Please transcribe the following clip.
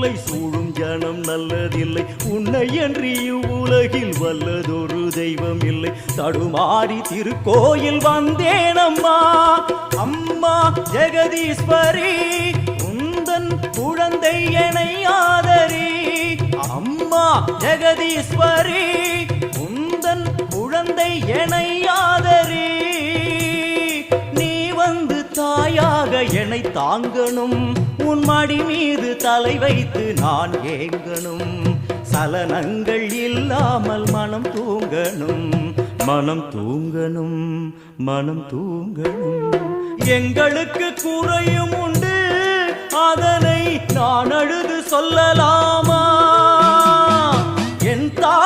இல்லை, சூழும் ஜனம் நல்லதில்லை. உன்னை என்று இவ்வுலகில் வல்லதொரு தெய்வம் இல்லை. தடுமாறி திருக்கோயில் வந்தேன் அம்மா. அம்மா ஜெகதீஸ்வரி, உந்தன் குழந்தை என்னை ஆதரி. அம்மா ஜெகதீஸ்வரி, உந்தன் குழந்தை என்னை ஆதரி. நீ வந்து தாயாக என்னை தாங்கணும், உன் மடி மீது தலை வைத்து நான் ஏங்கணும். சலனங்கள் இல்லாமல் மனம் தூங்கணும், மனம் தூங்கணும், மனம் தூங்கணும். எங்களுக்கு குறையும் உண்டு, அதனை நான் அழுது சொல்லலாமா? என் தாய்